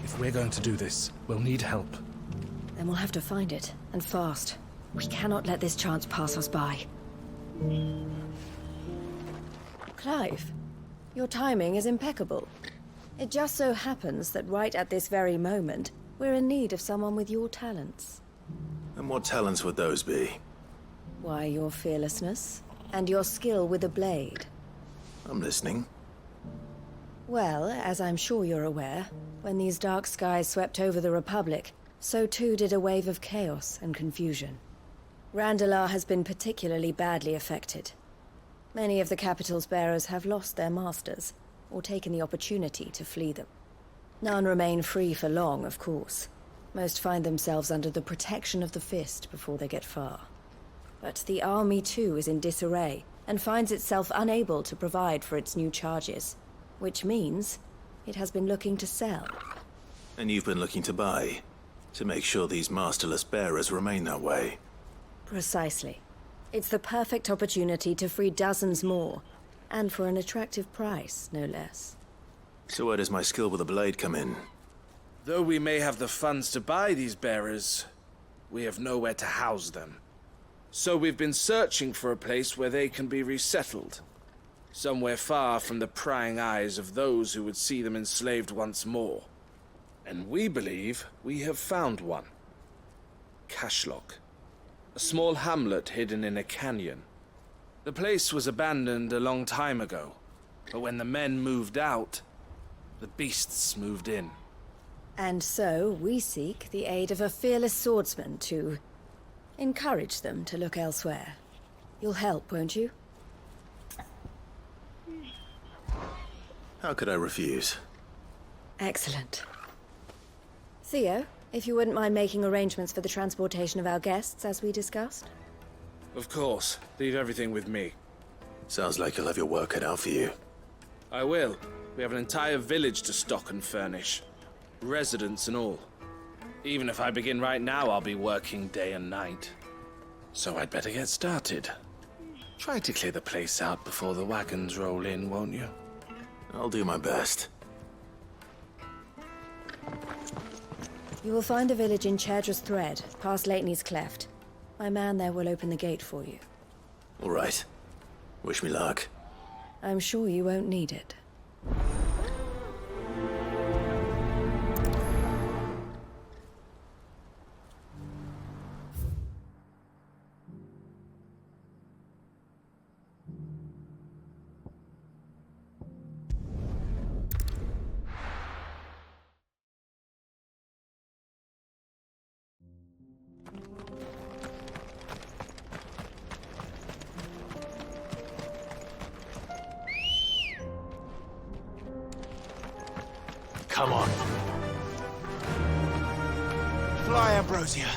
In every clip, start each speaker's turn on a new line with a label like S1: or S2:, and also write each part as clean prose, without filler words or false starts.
S1: If we're going to do this, we'll need help.
S2: Then we'll have to find it, and fast. We cannot let this chance pass us by. Clive, your timing is impeccable. It just so happens that right at this very moment, we're in need of someone with your talents.
S3: And what talents would those be?
S2: Why, your fearlessness, and your skill with a blade.
S3: I'm listening.
S2: Well, as I'm sure you're aware, when these dark skies swept over the Republic, so too did a wave of chaos and confusion. Randalar has been particularly badly affected. Many of the capital's bearers have lost their masters, or taken the opportunity to flee them. None remain free for long, of course. Most find themselves under the protection of the Fist before they get far. But the army too is in disarray, and finds itself unable to provide for its new charges. Which means it has been looking to sell.
S3: And you've been looking to buy, to make sure these masterless bearers remain that way.
S2: Precisely. It's the perfect opportunity to free dozens more, and for an attractive price, no less.
S3: So where does my skill with a blade come in?
S1: Though we may have the funds to buy these bearers, we have nowhere to house them. So we've been searching for a place where they can be resettled. Somewhere far from the prying eyes of those who would see them enslaved once more. And we believe we have found one. Cashlock. A small hamlet hidden in a canyon. The place was abandoned a long time ago, but when the men moved out, the beasts moved in.
S2: And so we seek the aid of a fearless swordsman to encourage them to look elsewhere. You'll help, won't you?
S3: How could I refuse?
S2: Excellent. Theo, if you wouldn't mind making arrangements for the transportation of our guests, as we discussed.
S1: Of course. Leave everything with me.
S3: Sounds like you'll have your work cut out for you.
S1: I will. We have an entire village to stock and furnish. Residents and all. Even if I begin right now, I'll be working day and night. So I'd better get started. Try to clear the place out before the wagons roll in, won't you?
S3: I'll do my best.
S2: You will find the village in Chadra's Thread, past Lateney's Cleft. My man there will open the gate for you.
S3: All right. Wish me luck.
S2: I'm sure you won't need it.
S3: Come on.
S4: Fly, Ambrosia.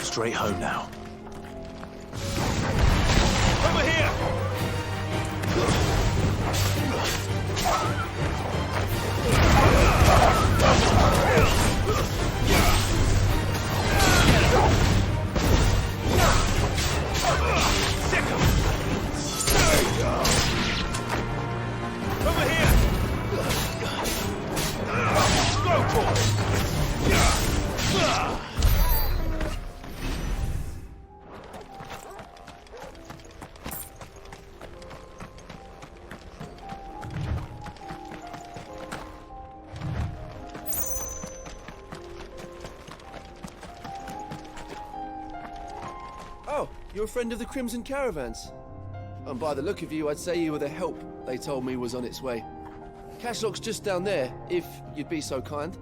S3: Straight home now.
S4: Over here! Sick 'em!
S5: You're a friend of the Crimson Caravans. And by the look of you, I'd say you were the help they told me was on its way. Cash lock's just down there, if you'd be so kind.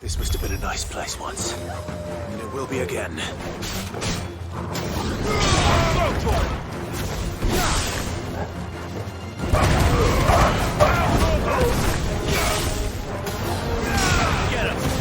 S3: This must have been a nice place once. And it will be again. Get him!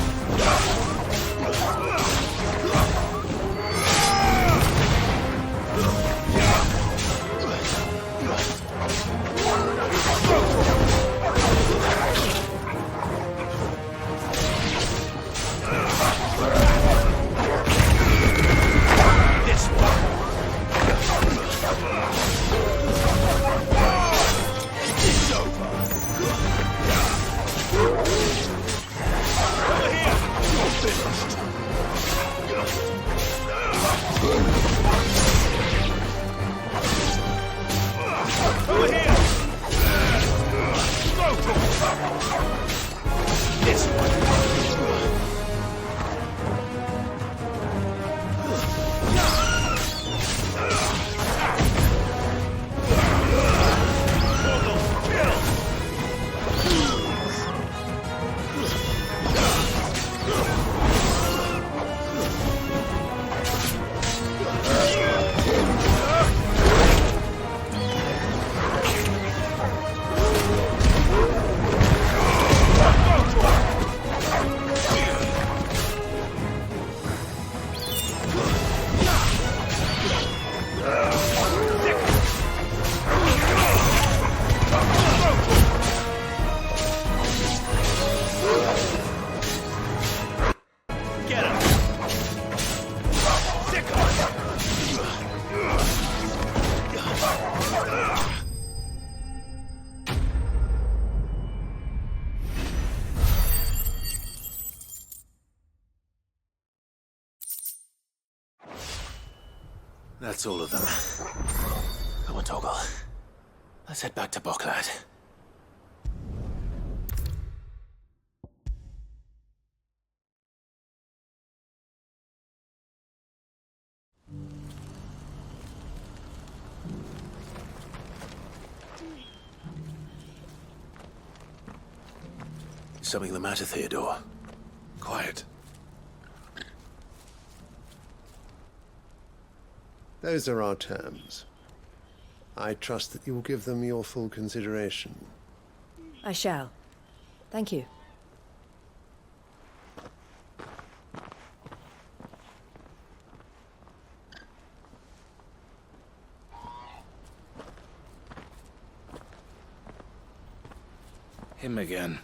S3: That's all of them. Come on, Toggle. Let's head back to Boklad. Is something the matter, Theodore? Quiet.
S6: Those are our terms. I trust that you will give them your full consideration.
S2: I shall. Thank you.
S1: Him again.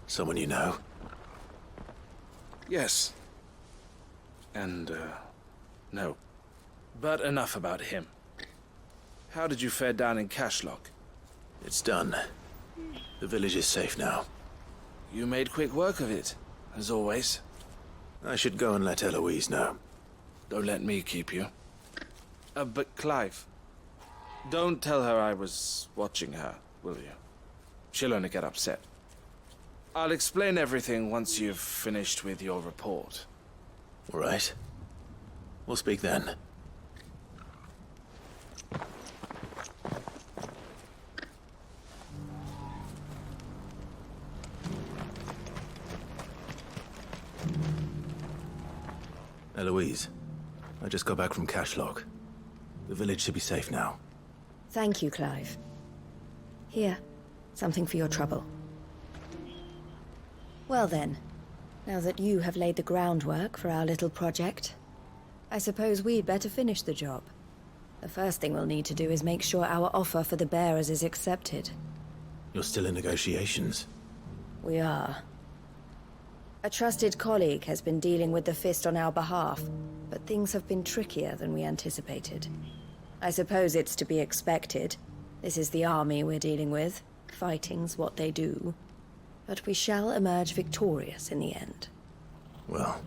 S3: Someone you know?
S1: Yes. And, no. But enough about him. How did you fare down in Cashlock?
S3: It's done. The village is safe now.
S1: You made quick work of it, as always.
S3: I should go and let Eloise know.
S1: Don't let me keep you. But Clive, don't tell her I was watching her, will you? She'll only get upset. I'll explain everything once you've finished with your report.
S3: All right. We'll speak then. Eloise, I just got back from Cashlock. The village should be safe now.
S2: Thank you, Clive. Here, Something for your trouble. Well then, now that you have laid the groundwork for our little project, I suppose we'd better finish the job. The first thing we'll need to do is make sure our offer for the bearers is accepted.
S3: You're still in negotiations.
S2: We are. A trusted colleague has been dealing with the Fist on our behalf, but things have been trickier than we anticipated. I suppose it's to be expected. This is the army we're dealing with. Fighting's what they do. But we shall emerge victorious in the end.
S3: Well,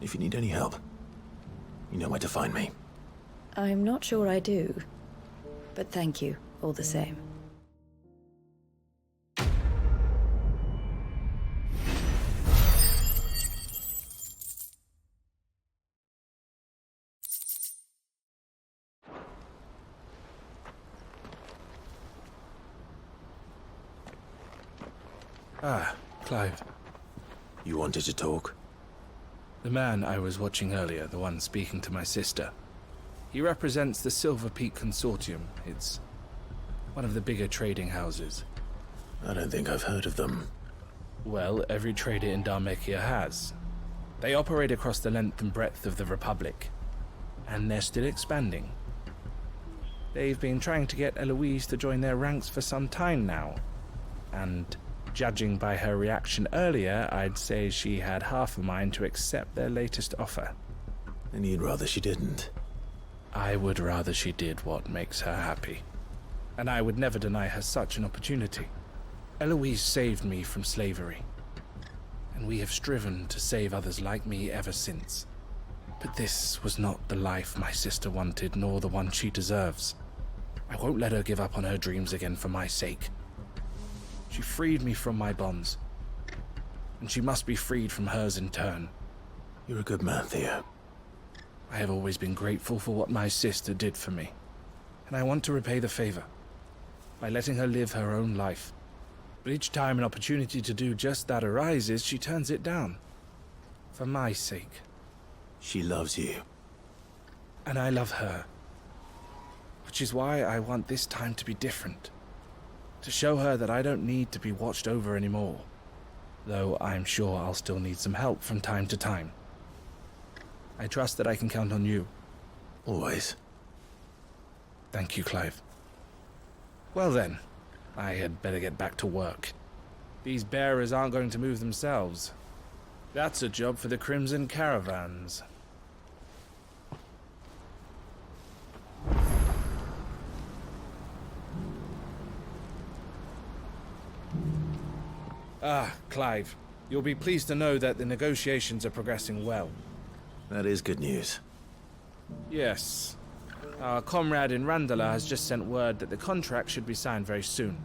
S3: if you need any help, you know where to find me.
S2: I'm not sure I do. But thank you, all the same.
S1: Ah, Clive.
S3: You wanted to talk?
S1: The man I was watching earlier, the one speaking to my sister. He represents the Silver Peak Consortium. It's one of the bigger trading houses.
S3: I don't think I've heard of them.
S1: Well, every trader in Dharmekia has. They operate across the length and breadth of the Republic. And they're still expanding. They've been trying to get Eloise to join their ranks for some time now. And judging by her reaction earlier, I'd say she had half a mind to accept their latest offer.
S3: And you'd rather she didn't?
S1: I would rather she did what makes her happy. And I would never deny her such an opportunity. Eloise saved me from slavery. And we have striven to save others like me ever since. But this was not the life my sister wanted, nor the one she deserves. I won't let her give up on her dreams again for my sake. She freed me from my bonds. And she must be freed from hers in turn.
S3: You're a good man, Theo.
S1: I have always been grateful for what my sister did for me. And I want to repay the favor by letting her live her own life. But each time an opportunity to do just that arises, she turns it down. For my sake.
S3: She loves you.
S1: And I love her. Which is why I want this time to be different. To show her that I don't need to be watched over anymore. Though I'm sure I'll still need some help from time to time. I trust that I can count on you.
S3: Always.
S1: Thank you, Clive. Well then, I had better get back to work. These bearers aren't going to move themselves. That's a job for the Crimson Caravans. Ah, Clive. You'll be pleased to know that the negotiations are progressing well.
S3: That is good news.
S1: Yes. Our comrade in Randala has just sent word that the contract should be signed very soon.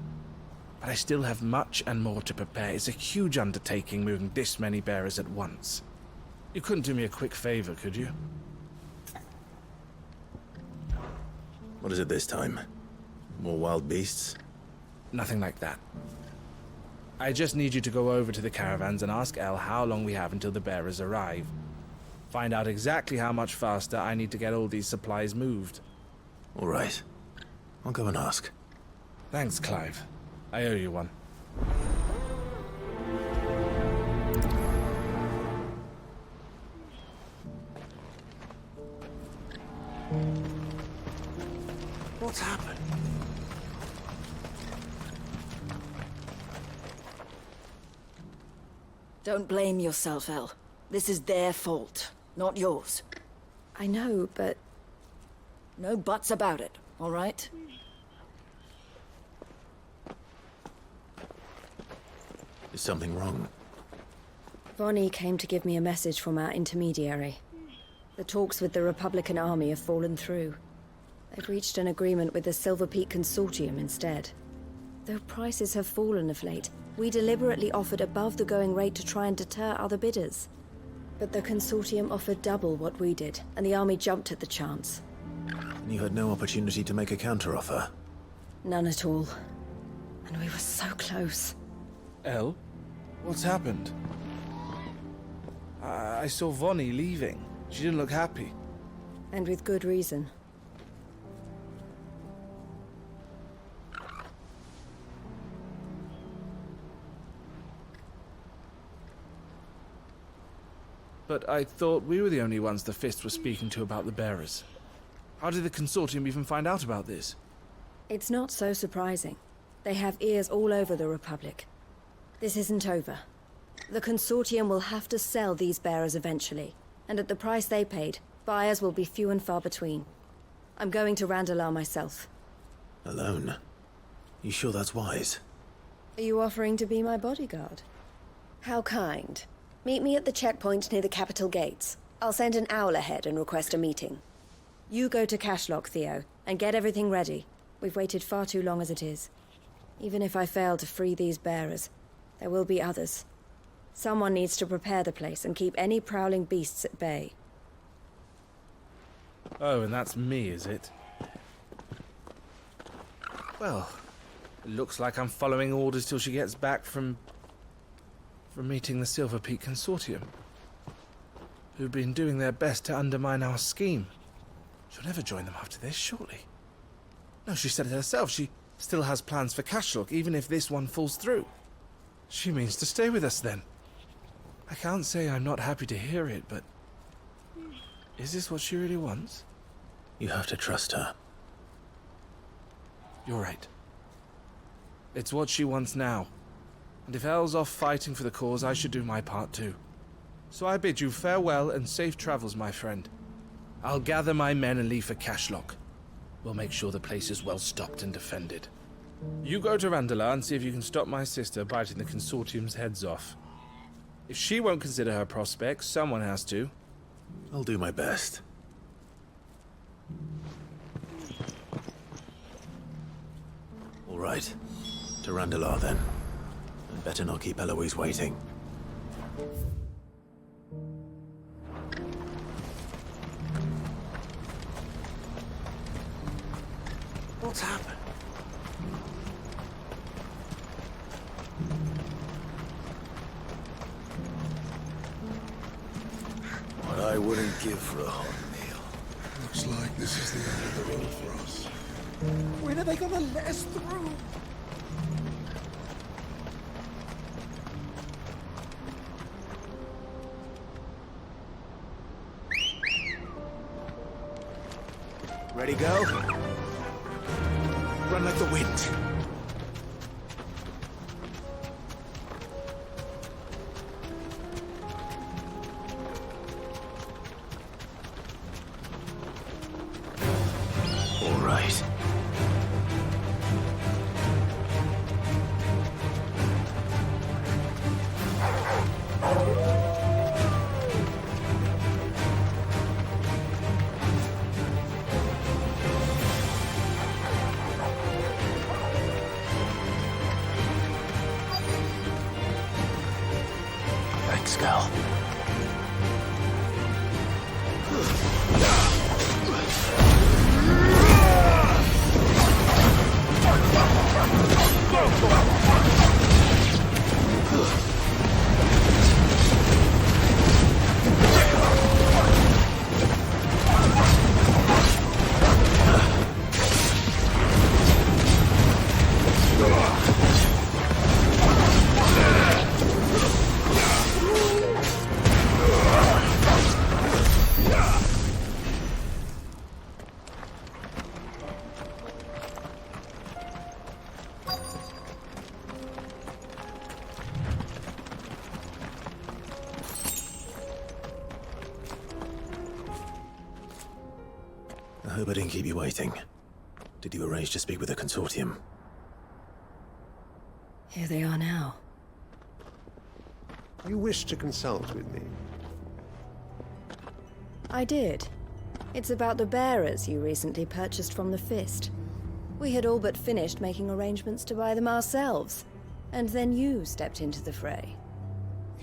S1: But I still have much and more to prepare. It's a huge undertaking moving this many bearers at once. You couldn't do me a quick favor, could you?
S3: What is it this time? More wild beasts?
S1: Nothing like that. I just need you to go over to the caravans and ask El how long we have until the bearers arrive. Find out exactly how much faster I need to get all these supplies moved.
S3: All right. I'll go and ask.
S1: Thanks, Clive. I owe you one.
S3: What's happened?
S7: Don't blame yourself, El. This is their fault, not yours.
S2: I know, but...
S7: No buts about it, all right?
S3: Is something wrong?
S2: Vonnie came to give me a message from our intermediary. The talks with the Republican army have fallen through. They've reached an agreement with the Silver Peak Consortium instead. Though prices have fallen of late, we deliberately offered above the going rate to try and deter other bidders. But the Consortium offered double what we did, and the army jumped at the chance.
S3: And you had no opportunity to make a counteroffer?
S2: None at all. And we were so close.
S1: El? What's happened? I saw Vonnie leaving. She didn't look happy.
S2: And with good reason.
S1: But I thought we were the only ones the Fist was speaking to about the bearers. How did the consortium even find out about this?
S2: It's not so surprising. They have ears all over the Republic. This isn't over. The consortium will have to sell these bearers eventually, and at the price they paid, buyers will be few and far between. I'm going to Randalar myself.
S3: Alone? You sure that's wise?
S2: Are you offering to be my bodyguard? How kind. Meet me at the checkpoint near the capital gates. I'll send an owl ahead and request a meeting. You go to Cashlock, Theo, and get everything ready. We've waited far too long as it is. Even if I fail to free these bearers, there will be others. Someone needs to prepare the place and keep any prowling beasts at bay.
S1: Oh, and that's me, is it? Well, it looks like I'm following orders till she gets back from meeting the Silver Peak Consortium, who've been doing their best to undermine our scheme. She'll never join them after this, surely. No, she said it herself. She still has plans for Cashlock, even if this one falls through. She means to stay with us, then. I can't say I'm not happy to hear it, but... is this what she really wants?
S3: You have to trust her.
S1: You're right. It's what she wants now. And if Elle's off fighting for the cause, I should do my part too. So I bid you farewell and safe travels, my friend. I'll gather my men and leave for Cashlock. We'll make sure the place is well stocked and defended. You go to Randalar and see if you can stop my sister biting the consortium's heads off. If she won't consider her prospects, someone has to.
S3: I'll do my best. All right. To Randalar, then. I'd better not keep Eloise waiting.
S1: What's happened?
S3: What I wouldn't give for a hot meal.
S6: Looks like this is the end of the road for us.
S4: When are they gonna let us through? Ready, go? Run like the wind.
S3: All right. Thanks, Gal. I hope I didn't keep you waiting. Did you arrange to speak with the consortium?
S2: Here they are now.
S6: You wish to consult with me?
S2: I did. It's about the bearers you recently purchased from the Fist. We had all but finished making arrangements to buy them ourselves. And then you stepped into the fray.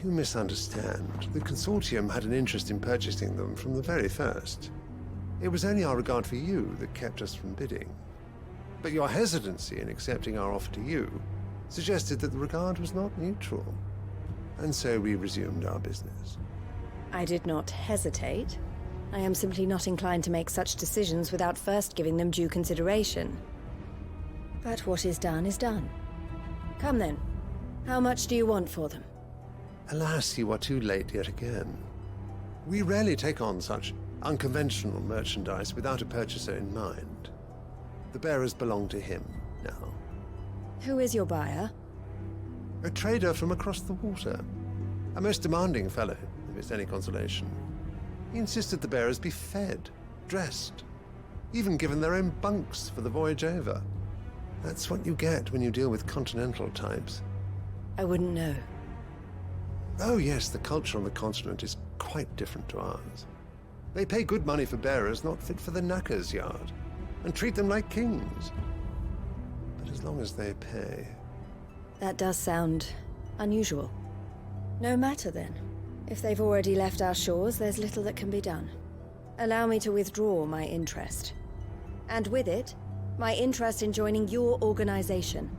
S6: You misunderstand. The consortium had an interest in purchasing them from the very first. It was only our regard for you that kept us from bidding. But your hesitancy in accepting our offer to you suggested that the regard was not mutual. And so we resumed our business.
S2: I did not hesitate. I am simply not inclined to make such decisions without first giving them due consideration. But what is done is done. Come then. How much do you want for them?
S6: Alas, you are too late yet again. We rarely take on such unconventional merchandise without a purchaser in mind. The bearers belong to him now.
S2: Who is your buyer?
S6: A trader from across the water. A most demanding fellow, if it's any consolation. He insisted the bearers be fed, dressed, even given their own bunks for the voyage over. That's what you get when you deal with continental types.
S2: I wouldn't know.
S6: Oh yes, the culture on the continent is quite different to ours. They pay good money for bearers not fit for the knacker's yard, and treat them like kings. But as long as they pay...
S2: That does sound unusual. No matter then. If they've already left our shores, there's little that can be done. Allow me to withdraw my interest. And with it, my interest in joining your organization.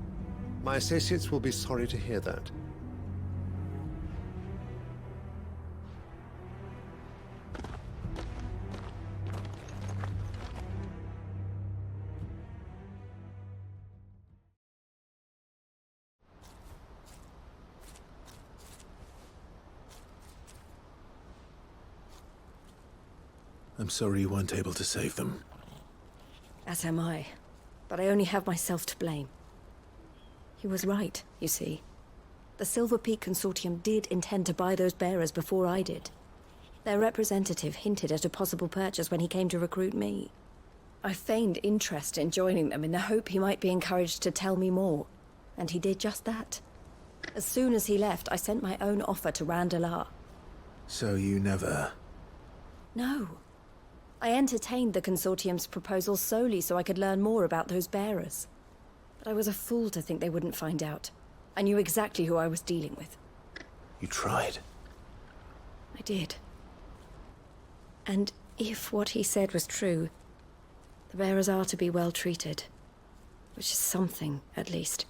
S6: My associates will be sorry to hear that.
S3: I'm sorry you weren't able to save them.
S2: As am I. But I only have myself to blame. He was right, you see. The Silver Peak Consortium did intend to buy those bearers before I did. Their representative hinted at a possible purchase when he came to recruit me. I feigned interest in joining them in the hope he might be encouraged to tell me more. And he did just that. As soon as he left, I sent my own offer to Randalar.
S3: So you never...
S2: No. I entertained the Consortium's proposal solely so I could learn more about those bearers. But I was a fool to think they wouldn't find out. I knew exactly who I was dealing with.
S3: You tried.
S2: I did. And if what he said was true, the bearers are to be well treated. Which is something, at least.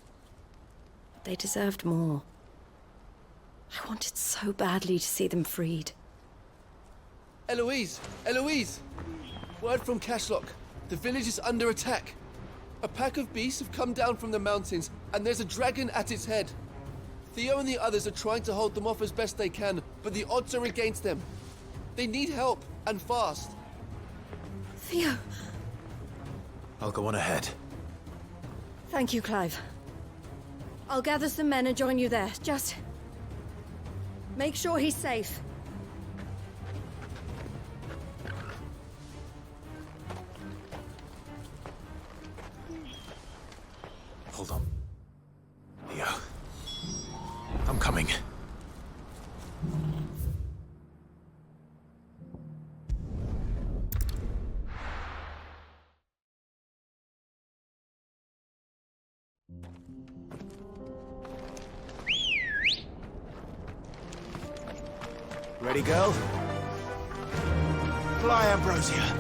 S2: But they deserved more. I wanted so badly to see them freed.
S5: Eloise! Eloise! Word from Cashlock. The village is under attack. A pack of beasts have come down from the mountains, and there's a dragon at its head. Theo and the others are trying to hold them off as best they can, but the odds are against them. They need help, and fast.
S2: Theo!
S3: I'll go on ahead.
S2: Thank you, Clive. I'll gather some men and join you there. Just... make sure he's safe.
S3: Hold on. Theo. I'm coming.
S4: Ready, go? Fly, Ambrosia.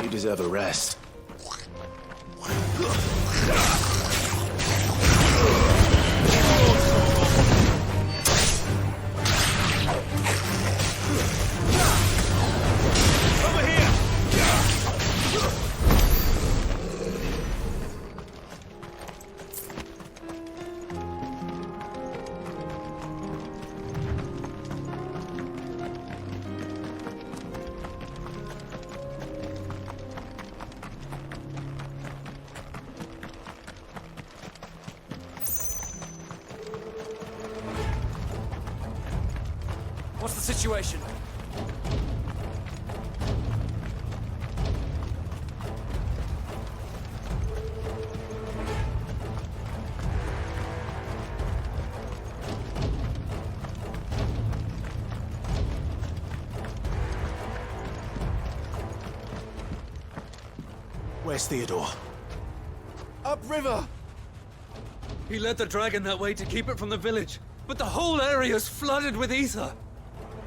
S3: You deserve a rest.
S1: What's the situation?
S3: Where's Theodore?
S5: Upriver!
S8: He led the dragon that way to keep it from the village, but the whole area's flooded with ether.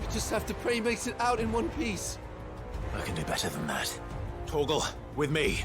S5: We just have to pray he makes it out in one piece.
S3: I can do better than that. Torgal, with me.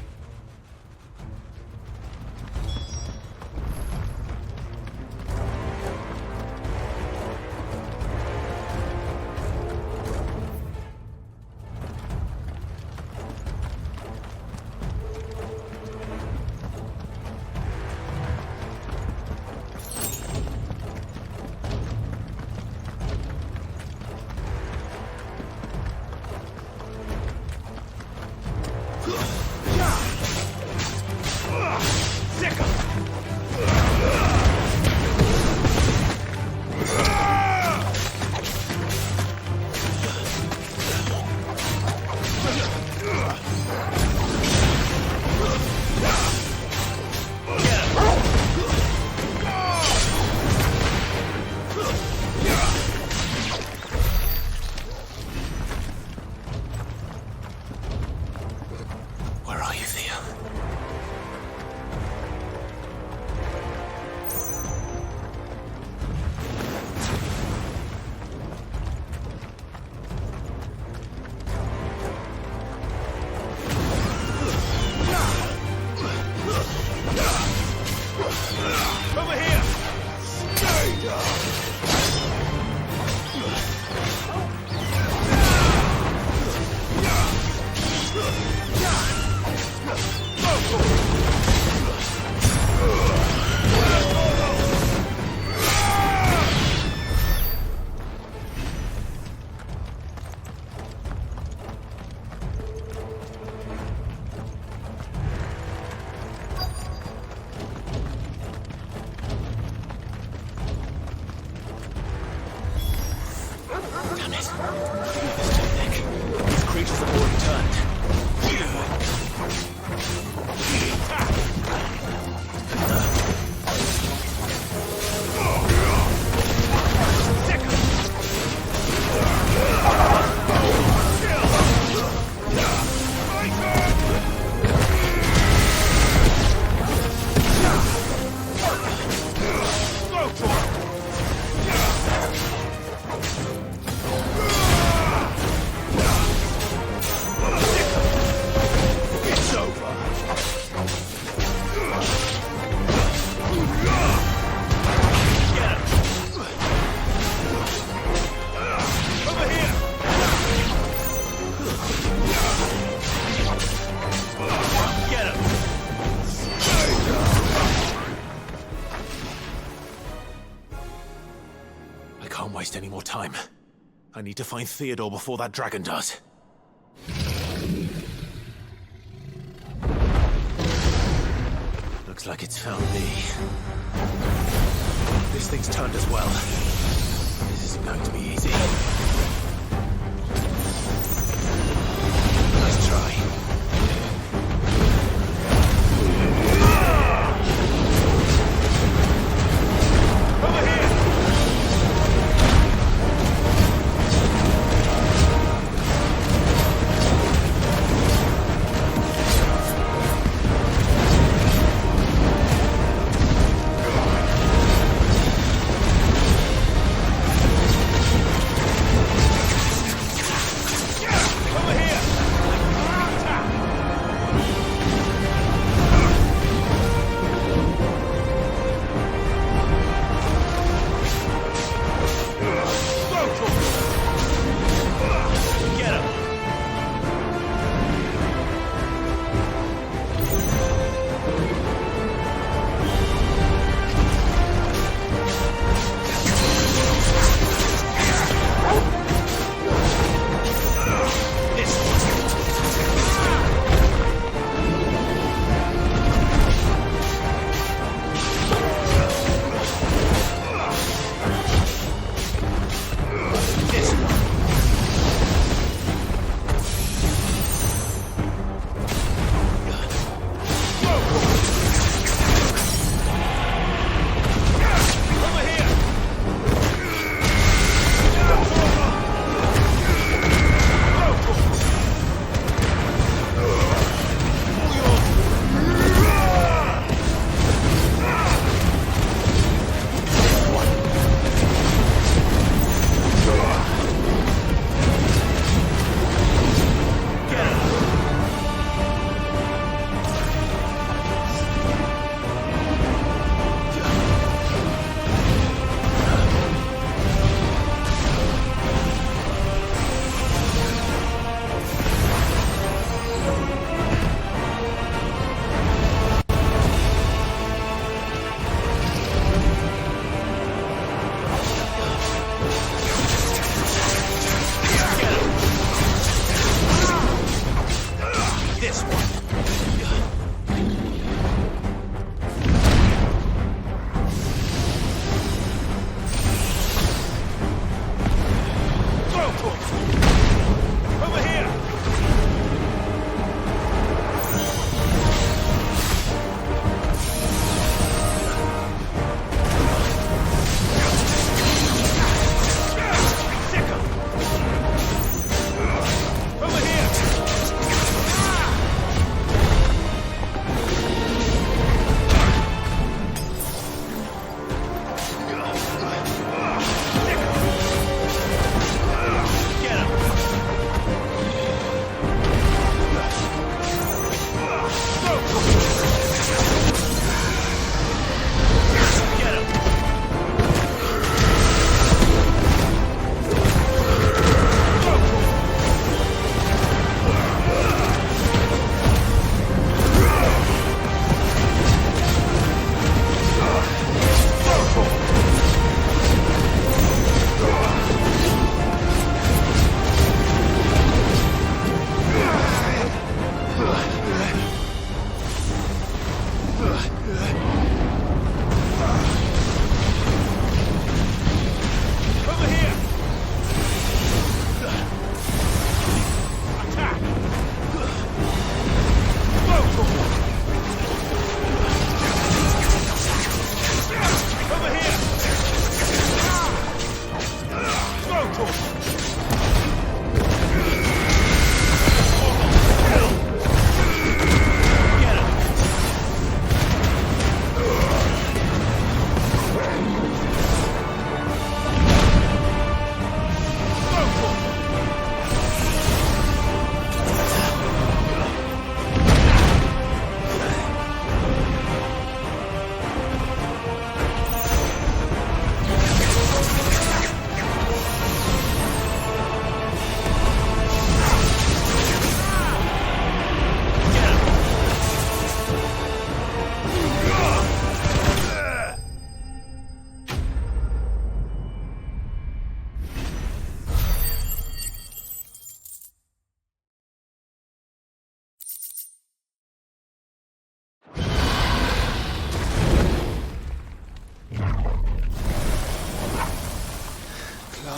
S3: more time. I need to find Theodore before that dragon does. Looks like it's found me. This thing's turned as well. This isn't going to be easy. Nice try. Over here!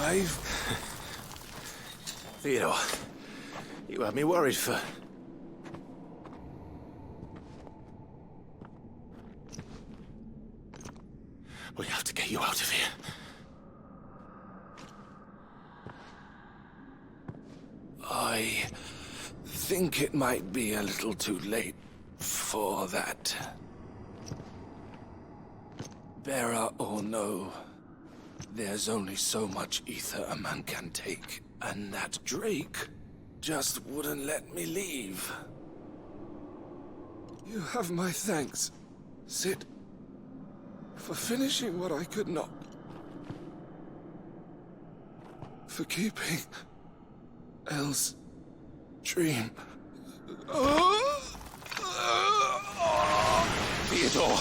S1: Clive.
S3: Theodore, you had me worried for... We have to get you out of here.
S1: I think it might be a little too late for that. Bearer or no, there's only so much ether a man can take, and that Drake just wouldn't let me leave. You have my thanks, Sid, for finishing what I could not. For keeping Elle's dream.
S3: Theodore!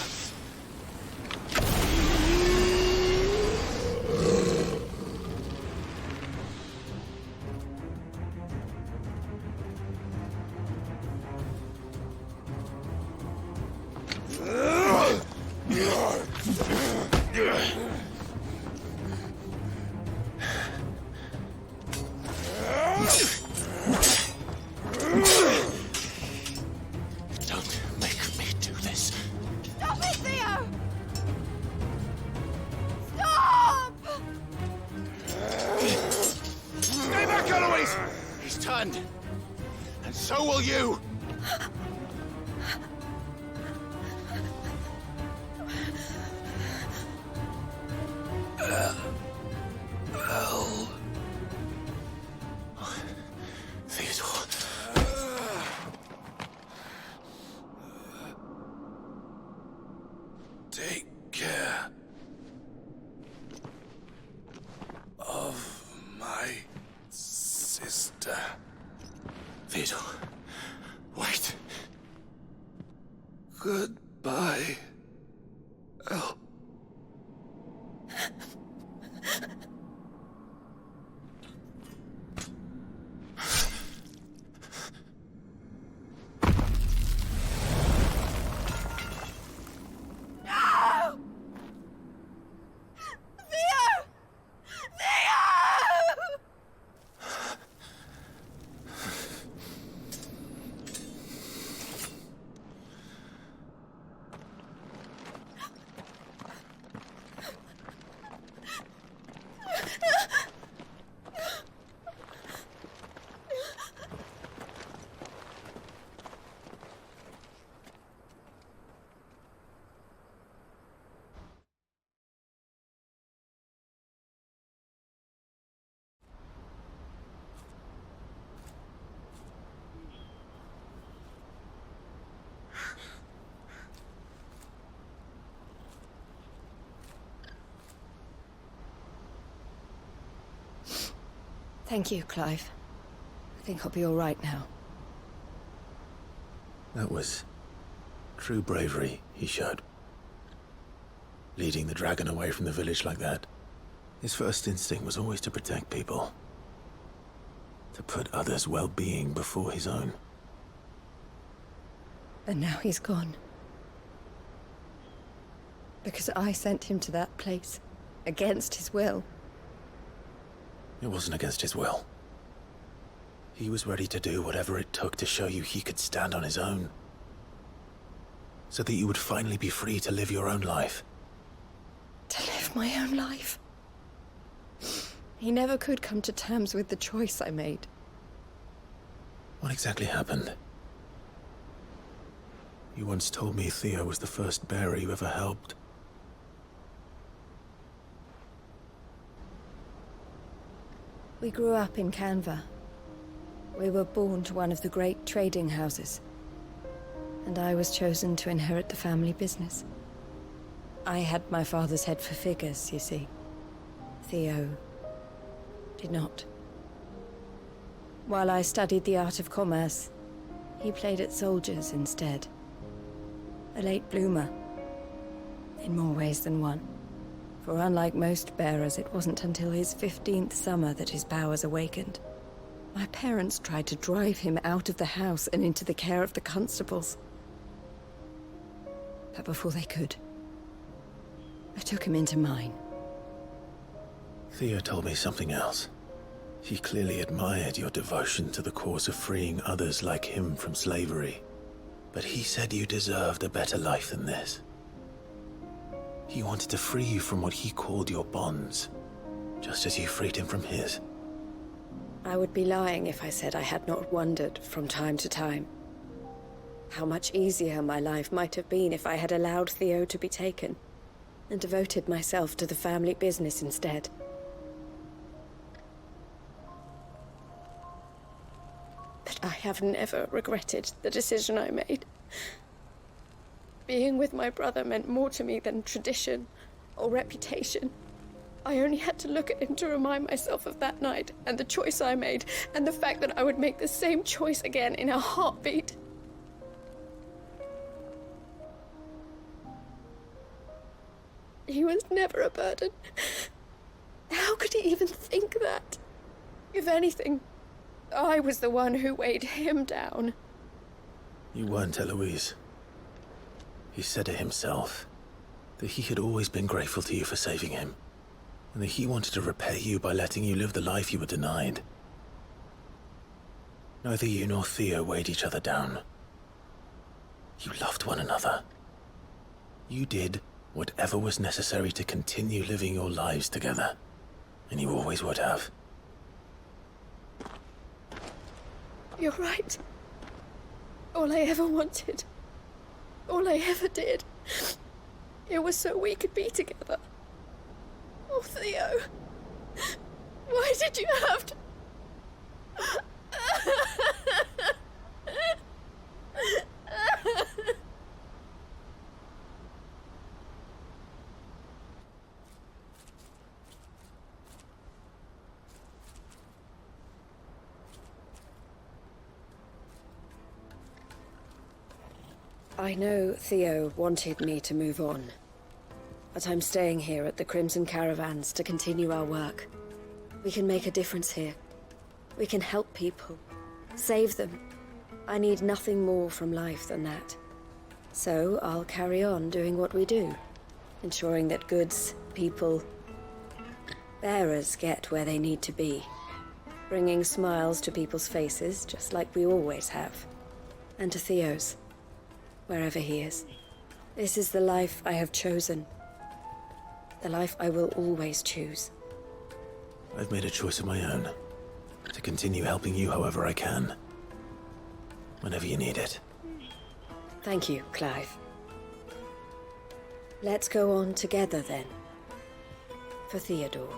S3: Don't make me do this.
S9: Stop it, Theo! Stop!
S3: Stay back, Eloise! He's turned. And so will you! Theodore.
S1: Take care of my sister.
S3: Theodore. Wait.
S1: Goodbye, Elle.
S2: Thank you, Clive. I think I'll be all right now.
S3: That was true bravery he showed. Leading the dragon away from the village like that. His first instinct was always to protect people. To put others' well-being before his own.
S2: And now he's gone. Because I sent him to that place. Against his will.
S3: It wasn't against his will. He was ready to do whatever it took to show you he could stand on his own. So that you would finally be free to live your own life.
S2: To live my own life. He never could come to terms with the choice I made.
S3: What exactly happened? You once told me Theo was the first bearer you ever helped.
S2: We grew up in Canva. We were born to one of the great trading houses. And I was chosen to inherit the family business. I had my father's head for figures, you see. Theo did not. While I studied the art of commerce, he played at soldiers instead. A late bloomer, in more ways than one. For unlike most bearers, it wasn't until his 15th summer that his powers awakened. My parents tried to drive him out of the house and into the care of the constables. But before they could, I took him into mine.
S3: Theo told me something else. He clearly admired your devotion to the cause of freeing others like him from slavery. But he said you deserved a better life than this. He wanted to free you from what he called your bonds, just as you freed him from his.
S2: I would be lying if I said I had not wondered from time to time how much easier my life might have been if I had allowed Theo to be taken and devoted myself to the family business instead. But I have never regretted the decision I made. Being with my brother meant more to me than tradition or reputation. I only had to look at him to remind myself of that night and the choice I made and the fact that I would make the same choice again in a heartbeat. He was never a burden. How could he even think that? If anything, I was the one who weighed him down.
S3: You weren't, Eloise. He said it himself, that he had always been grateful to you for saving him, and that he wanted to repay you by letting you live the life you were denied. Neither you nor Theo weighed each other down. You loved one another. You did whatever was necessary to continue living your lives together, and you always would have.
S2: You're right. All I ever wanted, all I ever did, it was so we could be together. Oh, Theo, why did you have to... I know Theo wanted me to move on, but I'm staying here at the Crimson Caravans to continue our work. We can make a difference here. We can help people, save them. I need nothing more from life than that. So I'll carry on doing what we do, ensuring that goods, people, bearers get where they need to be, bringing smiles to people's faces just like we always have, and to Theo's, wherever he is. This is the life I have chosen. The life I will always choose.
S3: I've made a choice of my own, to continue helping you however I can, whenever you need it.
S2: Thank you, Clive. Let's go on together then, for Theodore.